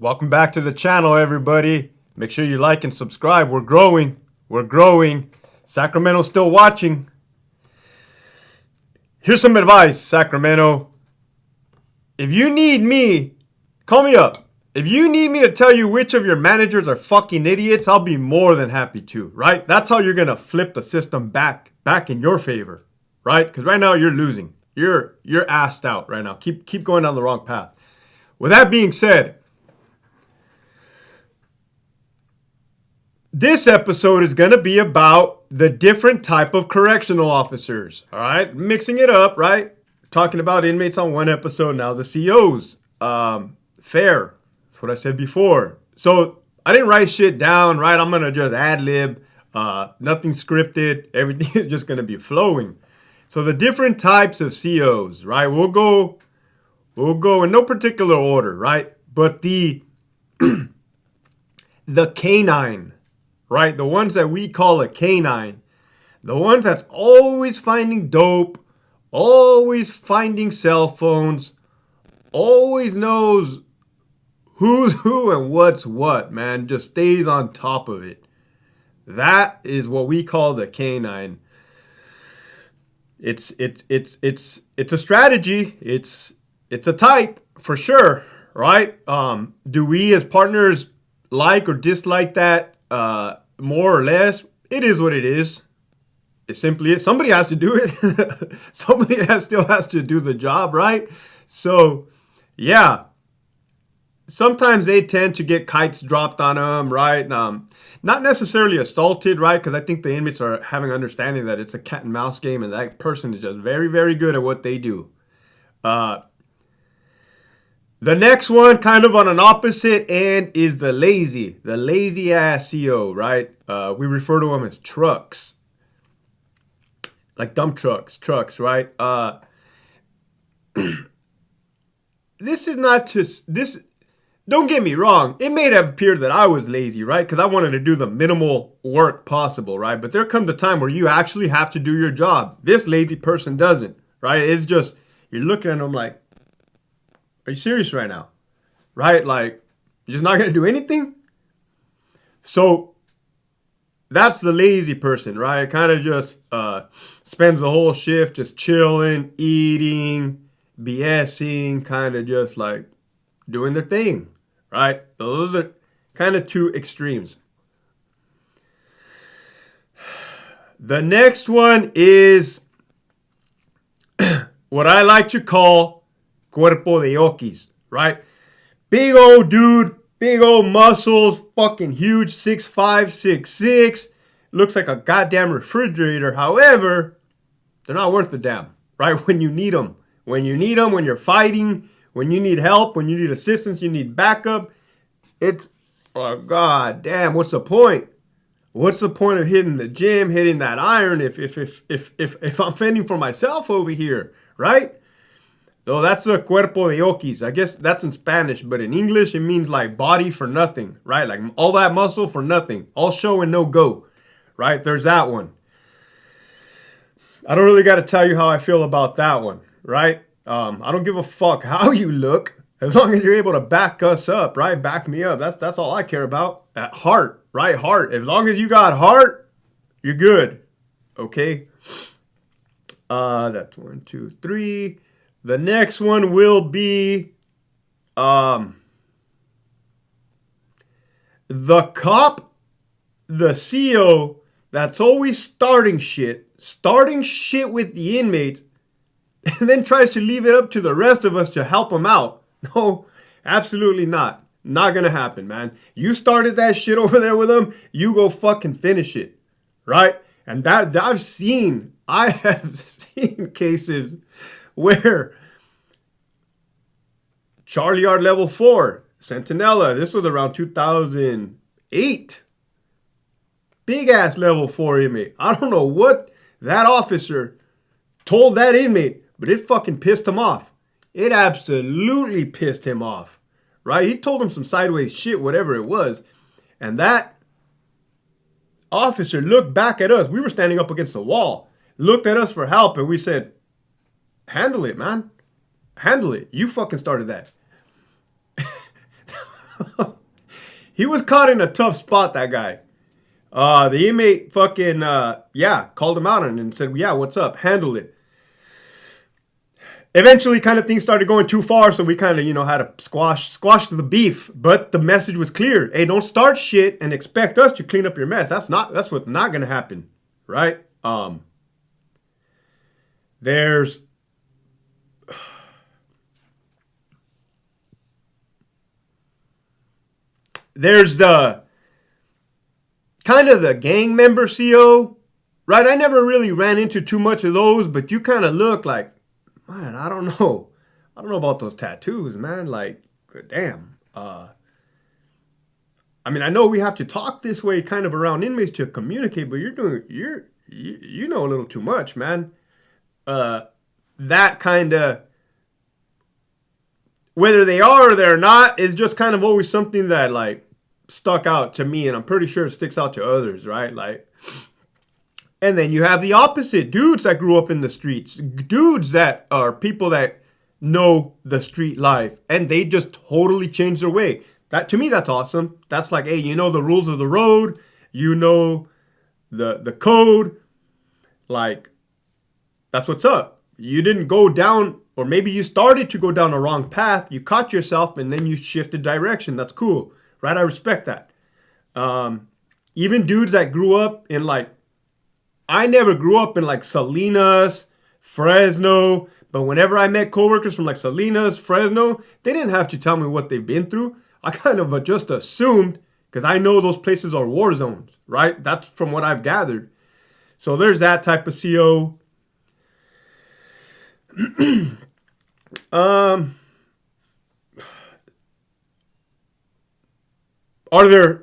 Welcome back to the channel, everybody. Make sure you like and subscribe. We're growing. We're growing. Sacramento's still watching. Here's some advice, Sacramento. If you need me, call me up. If you need me to tell you which of your managers are fucking idiots, I'll be more than happy to, right? That's how you're going to flip the system back in your favor, right? Because right now you're losing. You're assed out right now. Keep going down the wrong path. With that being said, this episode is going to be about the different type of correctional officers. All right, mixing it up, right? Talking about inmates on one episode, now the COs. Fair. That's what I said before. So I didn't write shit down, right? I'm going to just ad lib. Nothing scripted. Everything is just going to be flowing. So the different types of COs, right? We'll go in no particular order, right? But the canine, right? The ones that we call a canine. The ones that's always finding dope, always finding cell phones, always knows who's who and what's what, man. Just stays on top of it. That is what we call the canine. It's a strategy. It's a type for sure, right? Do we as partners like or dislike that more or less? It is what it is. It simply is. Somebody has to do it. Somebody still has to do the job, right? So, yeah. Sometimes they tend to get kites dropped on them, right? Not necessarily assaulted, right? Because I think the inmates are having understanding that it's a cat and mouse game, and that person is just very, very good at what they do. The next one, kind of on an opposite end, is the lazy ass CO, right? We refer to them as trucks, like dump trucks, right? This is not just this. Don't get me wrong. It may have appeared that I was lazy, right? Because I wanted to do the minimal work possible, right? But there comes a time where you actually have to do your job. This lazy person doesn't, right? It's just you're looking at them like, are you serious right now? Right? Like, you're just not going to do anything? So, that's the lazy person, right? Kind of just spends the whole shift just chilling, eating, BSing, kind of just like doing their thing, right? Those are kind of two extremes. The next one is what I like to call cuerpo de Yorkies, right? Big old dude, big old muscles, fucking huge, 6'5", 6'6". Looks like a goddamn refrigerator. However, they're not worth a damn, right? When you need them. When you're fighting, when you need help, when you need assistance, you need backup. It's, oh god damn, what's the point? What's the point of hitting the gym, hitting that iron if I'm fending for myself over here, right? So that's the cuerpo de Yorkies. I guess that's in Spanish, but in English it means like body for nothing, right? Like all that muscle for nothing. All show and no go, right? There's that one. I don't really got to tell you how I feel about that one, right? I don't give a fuck how you look as long as you're able to back us up, right? Back me up. That's all I care about. At heart, right? Heart. As long as you got heart, you're good. Okay? That's 1, 2, 3. The next one will be the cop, the CO that's always starting shit with the inmates, and then tries to leave it up to the rest of us to help them out. No, absolutely not. Not gonna happen, man. You started that shit over there with them, you go fucking finish it, right? And that I have seen cases where Charlie Yard Level 4, Centinela, this was around 2008. Big ass level 4 inmate. I don't know what that officer told that inmate, but it fucking pissed him off. It absolutely pissed him off, right? He told him some sideways shit, whatever it was. And that officer looked back at us. We were standing up against the wall, looked at us for help, and we said, handle it, man. Handle it. You fucking started that. He was caught in a tough spot, that guy. The inmate fucking, called him out and said, yeah, what's up? Handle it. Eventually, kind of things started going too far, so we kind of, had to squash the beef. But the message was clear. Hey, don't start shit and expect us to clean up your mess. That's what's not going to happen, right? There's the kind of the gang member CO, right? I never really ran into too much of those, but you kind of look like, man, I don't know. I don't know about those tattoos, man. Like, damn. I mean, I know we have to talk this way kind of around inmates to communicate, but you know a little too much, man. That kind of, whether they are or they're not, is just kind of always something that, like, stuck out to me, and I'm pretty sure it sticks out to others, right? Like, and then you have the opposite, dudes that grew up in the streets, dudes that are people that know the street life, and they just totally change their way. That, to me, that's awesome. That's like, hey, you know the rules of the road, you know the code, like, that's what's up. You didn't go down, or maybe you started to go down a wrong path, you caught yourself, and then you shifted direction. That's cool, right? I respect that. Even dudes that grew up in, like, I never grew up in, like, Salinas, Fresno, but whenever I met coworkers from, like, Salinas, Fresno, they didn't have to tell me what they've been through. I kind of just assumed, because I know those places are war zones, right? That's from what I've gathered. So there's that type of CO.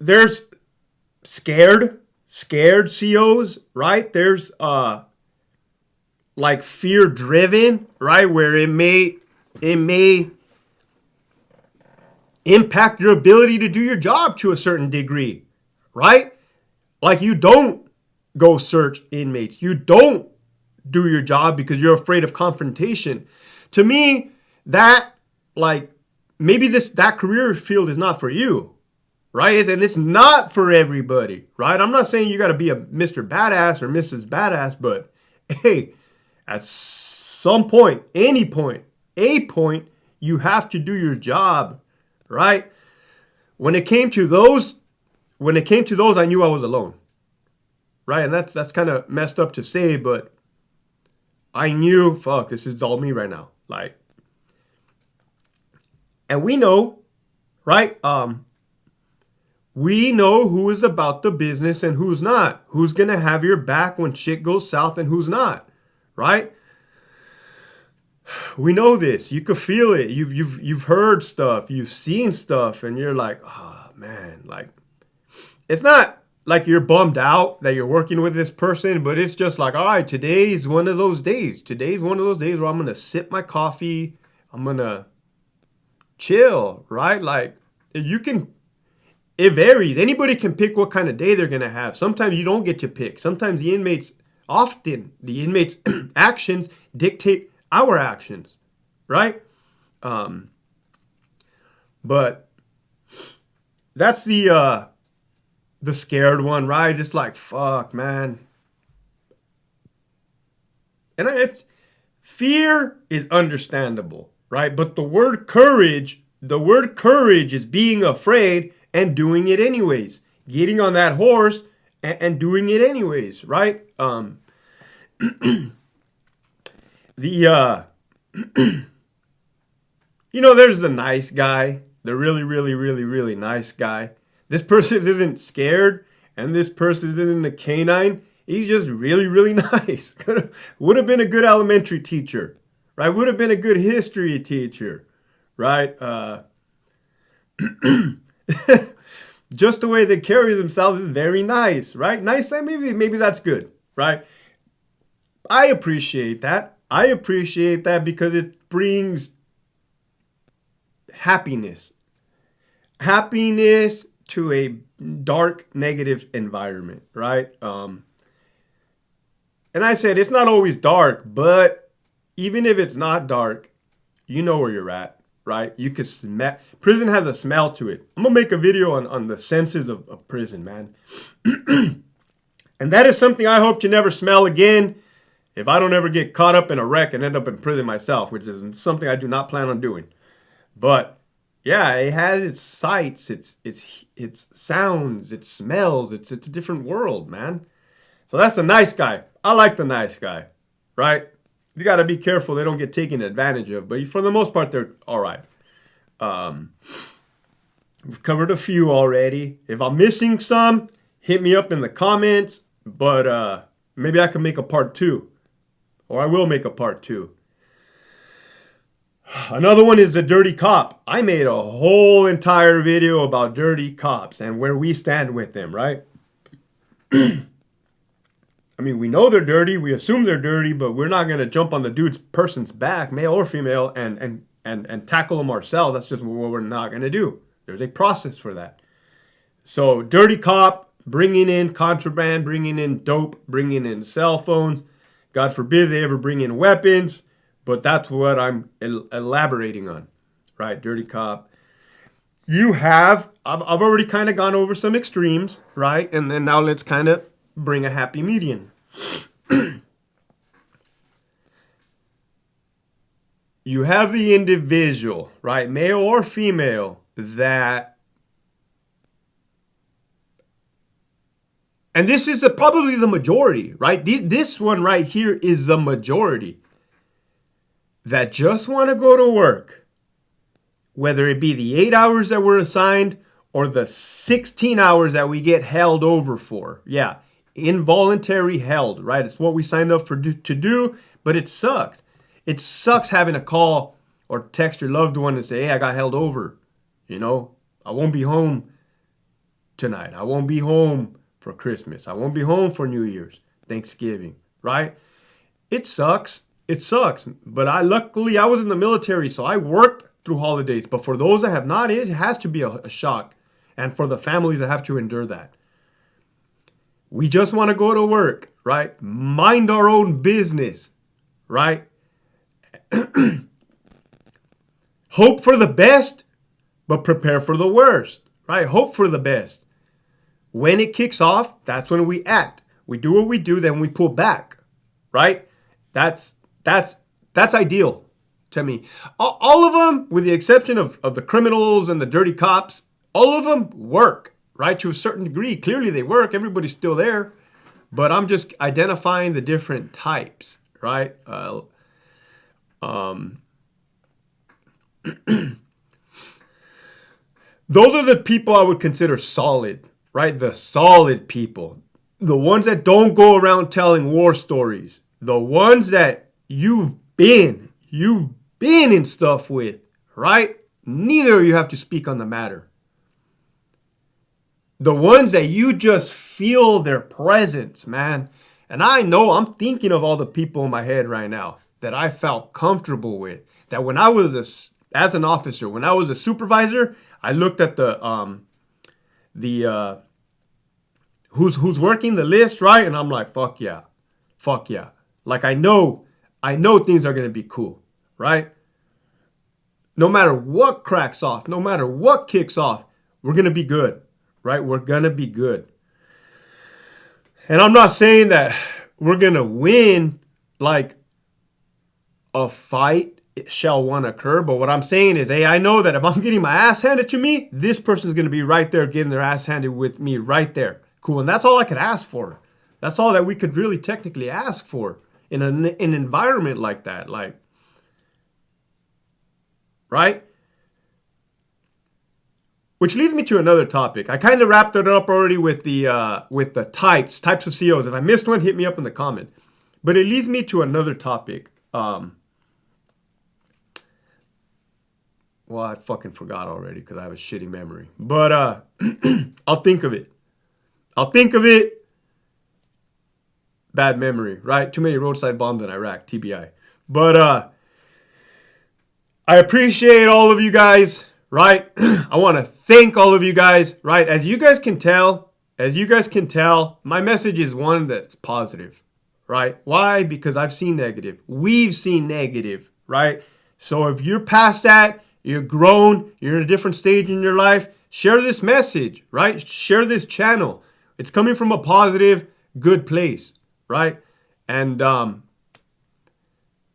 There's scared COs, right? There's like fear driven, right? Where it may impact your ability to do your job to a certain degree, right? Like, you don't go search inmates. You don't do your job because you're afraid of confrontation. To me, that, like, maybe that career field is not for you, right? And it's not for everybody, right? I'm not saying you got to be a Mr. Badass or Mrs. Badass, but hey, at some point, a point, you have to do your job, right? When it came to those, I knew I was alone, right? And that's kind of messed up to say, but I knew, fuck, this is all me right now. Like, and we know, right? We know who is about the business and who's not. Who's gonna have your back when shit goes south and who's not, right? We know this. You could feel it. You've heard stuff. You've seen stuff, and you're like, oh man, like, it's not like you're bummed out that you're working with this person, but it's just like, all right, today's one of those days. Today's one of those days where I'm gonna sip my coffee. I'm gonna chill, right? Like, it varies. Anybody can pick what kind of day they're gonna have. Sometimes you don't get to pick. Sometimes the inmates' actions dictate our actions, right? But that's the scared one, right? It's like, fuck, man. And fear is understandable, right? But the word courage is being afraid and doing it anyways. Getting on that horse and doing it anyways, right? There's the nice guy, the really, really, really, really nice guy. This person isn't scared, and this person isn't a canine. He's just really, really nice. Would have been a good elementary teacher, right? Would have been a good history teacher, right? Just the way they carry themselves is very nice, right? Nice, maybe that's good, right? I appreciate that. Because it brings happiness to a dark, negative environment, right? And I said it's not always dark, but even if it's not dark, you know where you're at, right? You can smell. Prison has a smell to it. I'm gonna make a video on the senses of prison, man. And that is something I hope to never smell again. If I don't ever get caught up in a wreck and end up in prison myself, which is something I do not plan on doing. But yeah, it has its sights, its sounds, its smells. It's a different world, man. So that's the nice guy. I like the nice guy, right? You got to be careful they don't get taken advantage of. But for the most part, they're all right. We've covered a few already. If I'm missing some, hit me up in the comments. But maybe I can make a part 2. Or I will make a part 2. Another one is the dirty cop. I made a whole entire video about dirty cops and where we stand with them, right? I mean, we know they're dirty. We assume they're dirty, but we're not going to jump on the person's back, male or female, and tackle them ourselves. That's just what we're not going to do. There's a process for that. So dirty cop, bringing in contraband, bringing in dope, bringing in cell phones. God forbid they ever bring in weapons, but that's what I'm elaborating on, right? Dirty cop. I've already kind of gone over some extremes, right? And then now let's kind of bring a happy median. You have the individual, right? Male or female, that, and this is probably the majority, right? This one right here is the majority that just want to go to work, whether it be the 8 hours that we're assigned or the 16 hours that we get held over for. Yeah, involuntary held, right? It's what we signed up to do, but it sucks. It sucks having to call or text your loved one and say, hey, I got held over. You know, I won't be home tonight. I won't be home for Christmas. I won't be home for New Year's, Thanksgiving, right? It sucks. It sucks. But luckily I was in the military, so I worked through holidays. But for those that have not, it has to be a shock. And for the families that have to endure that. We just want to go to work, right? Mind our own business, right? Hope for the best, but prepare for the worst, right? Hope for the best. When it kicks off, that's when we act. We do what we do, then we pull back, right? That's ideal to me. All of them, with the exception of the criminals and the dirty cops, all of them work, right? To a certain degree. Clearly they work. Everybody's still there. But I'm just identifying the different types, right? Those are the people I would consider solid, right? The solid people. The ones that don't go around telling war stories. The ones that you've been in stuff with, right? Neither of you have to speak on the matter. The ones that you just feel their presence, man. And I know I'm thinking of all the people in my head right now that I felt comfortable with. That when I was as an officer, when I was a supervisor, I looked at who's working the list, right? And I'm like, fuck yeah. Like I know things are gonna be cool, right? No matter what cracks off, no matter what kicks off, we're gonna be good, right? We're gonna be good. And I'm not saying that we're gonna win like a fight shall one occur, but what I'm saying is, hey, I know that if I'm getting my ass handed to me, this person's gonna be right there getting their ass handed with me right there. Cool, and that's all I could ask for. That's all that we could really technically ask for in an environment like that, like, right? Which leads me to another topic. I kind of wrapped it up already with the types of COs. If I missed one, hit me up in the comment. But it leads me to another topic. Well, I fucking forgot already because I have a shitty memory. But I'll think of it. Bad memory, right? Too many roadside bombs in Iraq, TBI. But I appreciate all of you guys, right? I want to thank all of you guys, right? As you guys can tell, my message is one that's positive, right? Why? Because I've seen negative. We've seen negative, right? So if you're past that, You're grown. You're in a different stage in your life. Share this message, right? Share this channel. It's coming from a positive, good place, right? And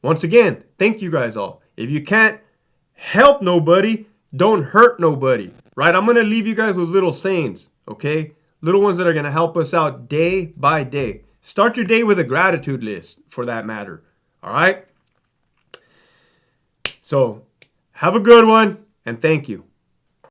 once again, thank you guys all. If you can't help nobody, don't hurt nobody, right? I'm going to leave you guys with little sayings, okay? Little ones that are going to help us out day by day. Start your day with a gratitude list, for that matter, all right? So have a good one, and thank you.